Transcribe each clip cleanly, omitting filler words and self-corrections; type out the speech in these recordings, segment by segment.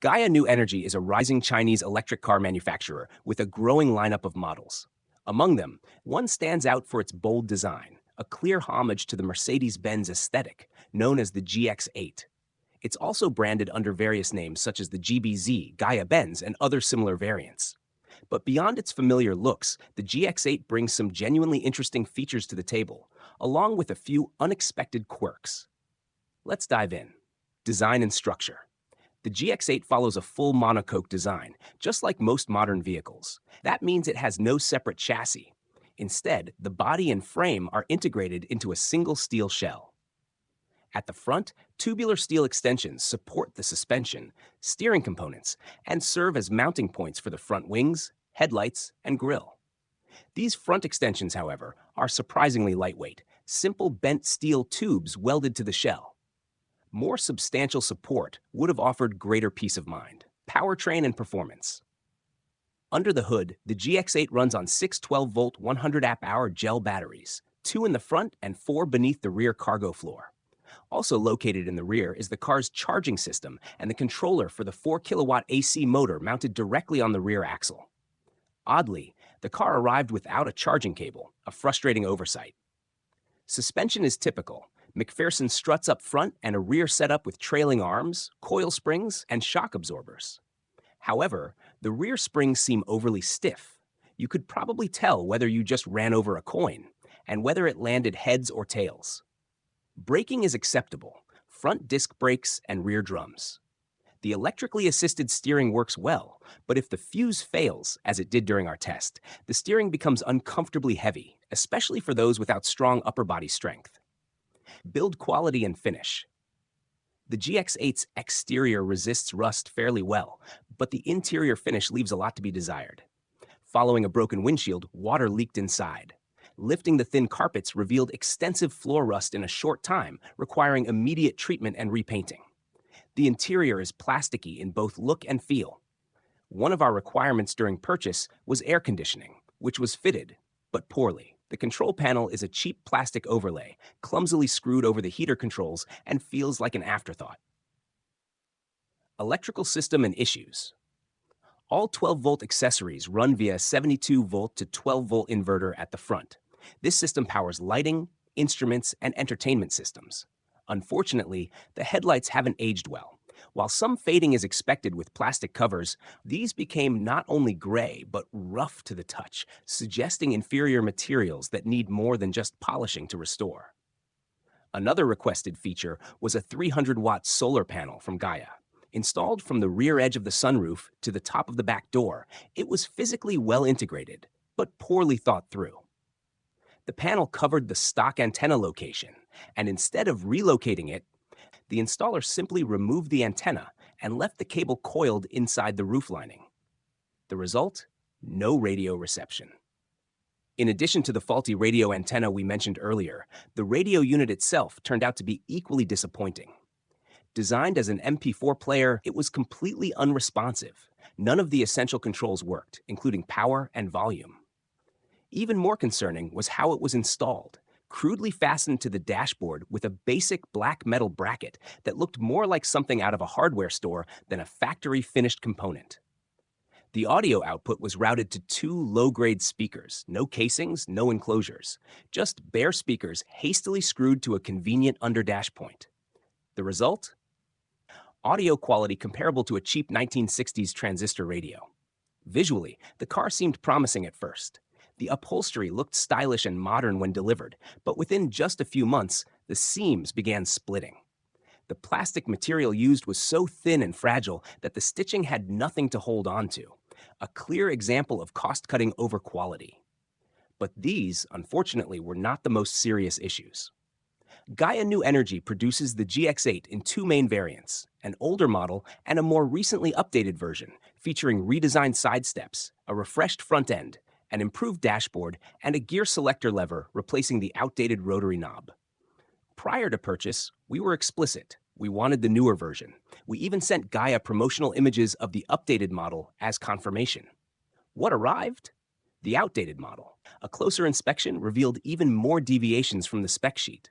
Gaia New Energy is a rising Chinese electric car manufacturer with a growing lineup of models. Among them, one stands out for its bold design, a clear homage to the Mercedes-Benz aesthetic, known as the GX8. It's also branded under various names such as the GBZ, Gaia Benz, and other similar variants. But beyond its familiar looks, the GX8 brings some genuinely interesting features to the table, along with a few unexpected quirks. Let's dive in. Design and structure. The GX8 follows a full monocoque design, just like most modern vehicles. That means it has no separate chassis. Instead, the body and frame are integrated into a single steel shell. At the front, tubular steel extensions support the suspension, steering components, and serve as mounting points for the front wings, headlights, and grille. These front extensions, however, are surprisingly lightweight, simple bent steel tubes welded to the shell. More substantial support would have offered greater peace of mind. Powertrain and performance. Under the hood, the GX8 runs on 6 12-volt 100 amp-hour gel batteries, 2 in the front and 4 beneath the rear cargo floor. Also located in the rear is the car's charging system and the controller for the 4-kilowatt AC motor mounted directly on the rear axle. Oddly, the car arrived without a charging cable, a frustrating oversight. Suspension is typical. McPherson struts up front and a rear setup with trailing arms, coil springs, and shock absorbers. However, the rear springs seem overly stiff. You could probably tell whether you just ran over a coin, and whether it landed heads or tails. Braking is acceptable, front disc brakes and rear drums. The electrically assisted steering works well, but if the fuse fails, as it did during our test, the steering becomes uncomfortably heavy, especially for those without strong upper body strength. Build quality and finish. The GX8's exterior resists rust fairly well, but the interior finish leaves a lot to be desired. Following a broken windshield, water leaked inside. Lifting the thin carpets revealed extensive floor rust in a short time, requiring immediate treatment and repainting. The interior is plasticky in both look and feel. One of our requirements during purchase was air conditioning, which was fitted, but poorly. The control panel is a cheap plastic overlay, clumsily screwed over the heater controls, and feels like an afterthought. Electrical system and issues. All 12-volt accessories run via a 72-volt to 12-volt inverter at the front. This system powers lighting, instruments, and entertainment systems. Unfortunately, the headlights haven't aged well. While some fading is expected with plastic covers, these became not only gray, but rough to the touch, suggesting inferior materials that need more than just polishing to restore. Another requested feature was a 300-watt solar panel from Gaia. Installed from the rear edge of the sunroof to the top of the back door, it was physically well integrated, but poorly thought through. The panel covered the stock antenna location, and instead of relocating it, the installer simply removed the antenna and left the cable coiled inside the roof lining. The result? No radio reception. In addition to the faulty radio antenna we mentioned earlier, the radio unit itself turned out to be equally disappointing. Designed as an MP4 player, it was completely unresponsive. None of the essential controls worked, including power and volume. Even more concerning was how it was installed. Crudely fastened to the dashboard with a basic black metal bracket that looked more like something out of a hardware store than a factory-finished component. The audio output was routed to 2 low-grade speakers, no casings, no enclosures, just bare speakers hastily screwed to a convenient under-dash point. The result? Audio quality comparable to a cheap 1960s transistor radio. Visually, the car seemed promising at first. The upholstery looked stylish and modern when delivered, but within just a few months, the seams began splitting. The plastic material used was so thin and fragile that the stitching had nothing to hold on to, a clear example of cost-cutting over quality. But these, unfortunately, were not the most serious issues. Gaia New Energy produces the GX8 in 2 main variants, an older model and a more recently updated version, featuring redesigned side steps, a refreshed front end, an improved dashboard, and a gear selector lever replacing the outdated rotary knob. Prior to purchase, we were explicit. We wanted the newer version. We even sent Gaia promotional images of the updated model as confirmation. What arrived? The outdated model. A closer inspection revealed even more deviations from the spec sheet.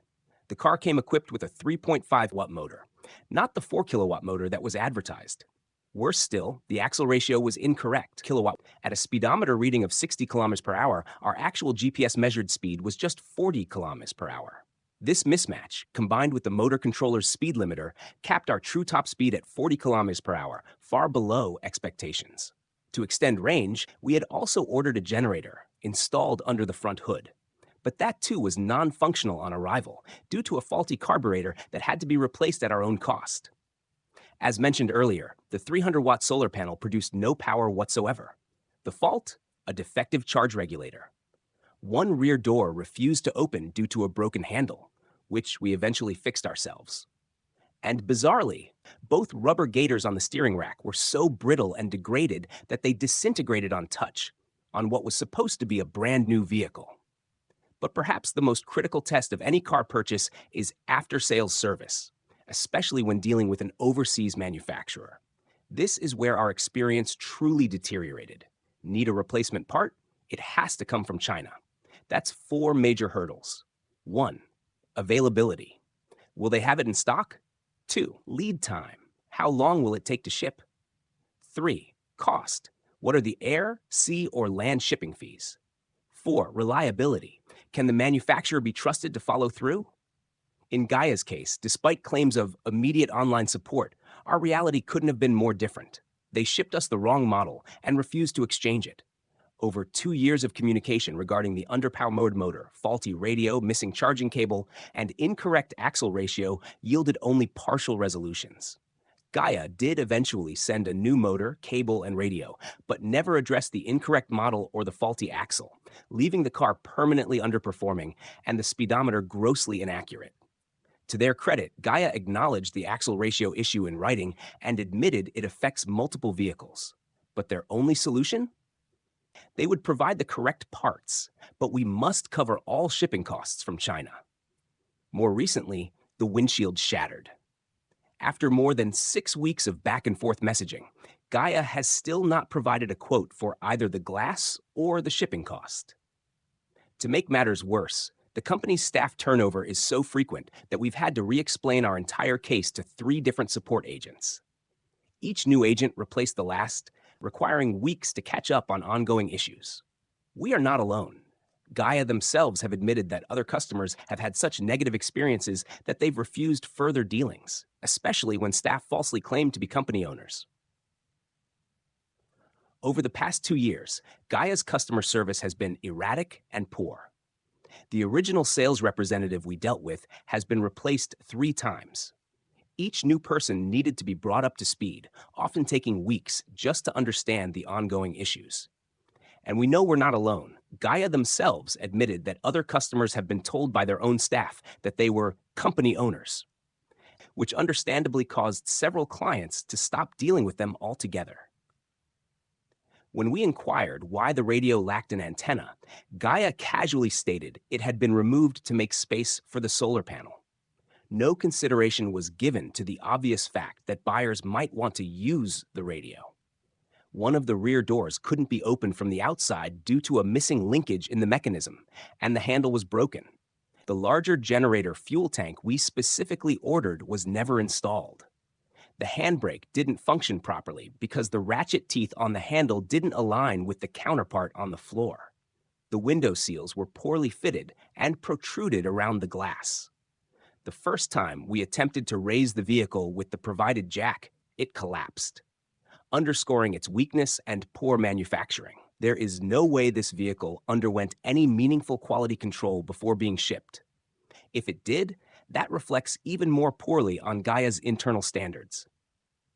The car came equipped with a 3.5-watt motor, not the 4-kilowatt motor that was advertised. Worse still, the axle ratio was incorrect. Kilowatt. At a speedometer reading of 60 kilometers per hour, our actual GPS measured speed was just 40 kilometers per hour. This mismatch, combined with the motor controller's speed limiter, capped our true top speed at 40 kilometers per hour, far below expectations. To extend range, we had also ordered a generator, installed under the front hood. But that too was non-functional on arrival, due to a faulty carburetor that had to be replaced at our own cost. As mentioned earlier, the 300-watt solar panel produced no power whatsoever. The fault? A defective charge regulator. One rear door refused to open due to a broken handle, which we eventually fixed ourselves. And bizarrely, both rubber gaiters on the steering rack were so brittle and degraded that they disintegrated on touch, on what was supposed to be a brand new vehicle. But perhaps the most critical test of any car purchase is after-sales service, especially when dealing with an overseas manufacturer. This is where our experience truly deteriorated. Need a replacement part? It has to come from China. That's 4 major hurdles. 1. Availability. Will they have it in stock? 2. Lead time. How long will it take to ship? 3. Cost. What are the air, sea, or land shipping fees? 4. Reliability. Can the manufacturer be trusted to follow through? In Gaia's case, despite claims of immediate online support, our reality couldn't have been more different. They shipped us the wrong model and refused to exchange it. Over 2 years of communication regarding the underpower mode motor, faulty radio, missing charging cable, and incorrect axle ratio yielded only partial resolutions. Gaia did eventually send a new motor, cable, and radio, but never addressed the incorrect model or the faulty axle, leaving the car permanently underperforming and the speedometer grossly inaccurate. To their credit, Gaia acknowledged the axle ratio issue in writing and admitted it affects multiple vehicles. But their only solution? They would provide the correct parts, but we must cover all shipping costs from China. More recently, the windshield shattered. After more than 6 weeks of back-and-forth messaging, Gaia has still not provided a quote for either the glass or the shipping cost. To make matters worse, the company's staff turnover is so frequent that we've had to re-explain our entire case to 3 different support agents. Each new agent replaced the last, requiring weeks to catch up on ongoing issues. We are not alone. Gaia themselves have admitted that other customers have had such negative experiences that they've refused further dealings, especially when staff falsely claim to be company owners. Over the past 2 years, Gaia's customer service has been erratic and poor. The original sales representative we dealt with has been replaced 3 times. Each new person needed to be brought up to speed, often taking weeks just to understand the ongoing issues. And we know we're not alone. Gaia themselves admitted that other customers have been told by their own staff that they were company owners, which understandably caused several clients to stop dealing with them altogether. When we inquired why the radio lacked an antenna, Gaia casually stated it had been removed to make space for the solar panel. No consideration was given to the obvious fact that buyers might want to use the radio. One of the rear doors couldn't be opened from the outside due to a missing linkage in the mechanism, and the handle was broken. The larger generator fuel tank we specifically ordered was never installed. The handbrake didn't function properly because the ratchet teeth on the handle didn't align with the counterpart on the floor. The window seals were poorly fitted and protruded around the glass. The first time we attempted to raise the vehicle with the provided jack, it collapsed, underscoring its weakness and poor manufacturing. There is no way this vehicle underwent any meaningful quality control before being shipped. If it did, that reflects even more poorly on Gaia's internal standards.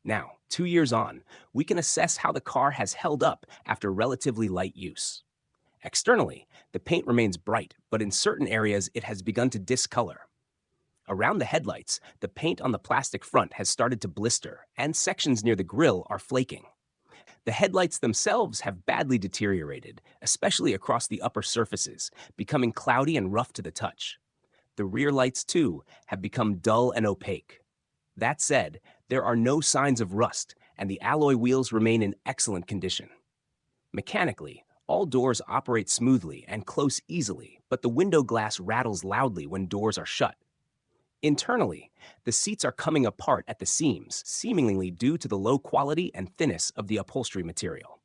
Now, 2 years on, we can assess how the car has held up after relatively light use. Externally, the paint remains bright, but in certain areas it has begun to discolor. Around the headlights, the paint on the plastic front has started to blister, and sections near the grille are flaking. The headlights themselves have badly deteriorated, especially across the upper surfaces, becoming cloudy and rough to the touch. The rear lights, too, have become dull and opaque. That said, there are no signs of rust, and the alloy wheels remain in excellent condition. Mechanically, all doors operate smoothly and close easily, but the window glass rattles loudly when doors are shut. Internally, the seats are coming apart at the seams, seemingly due to the low quality and thinness of the upholstery material.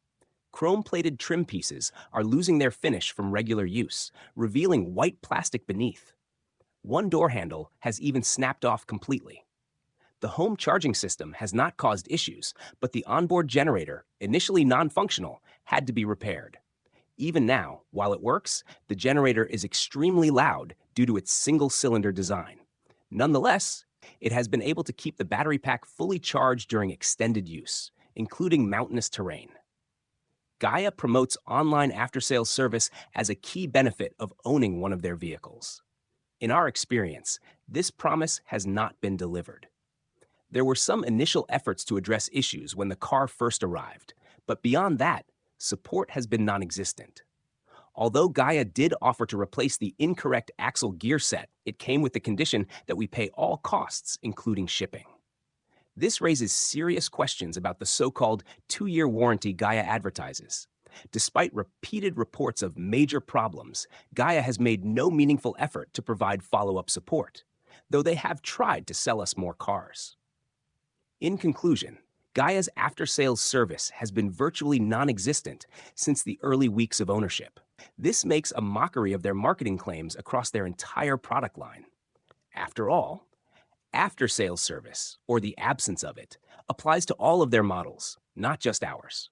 Chrome-plated trim pieces are losing their finish from regular use, revealing white plastic beneath. One door handle has even snapped off completely. The home charging system has not caused issues, but the onboard generator, initially non-functional, had to be repaired. Even now, while it works, the generator is extremely loud due to its single-cylinder design. Nonetheless, it has been able to keep the battery pack fully charged during extended use, including mountainous terrain. Gaia promotes online after-sales service as a key benefit of owning one of their vehicles. In our experience, this promise has not been delivered. There were some initial efforts to address issues when the car first arrived, but beyond that, support has been non-existent. Although Gaia did offer to replace the incorrect axle gear set, it came with the condition that we pay all costs, including shipping. This raises serious questions about the so-called 2-year warranty Gaia advertises. Despite repeated reports of major problems, Gaia has made no meaningful effort to provide follow-up support, though they have tried to sell us more cars. In conclusion, Gaia's after-sales service has been virtually non-existent since the early weeks of ownership. This makes a mockery of their marketing claims across their entire product line. After all, after-sales service, or the absence of it, applies to all of their models, not just ours.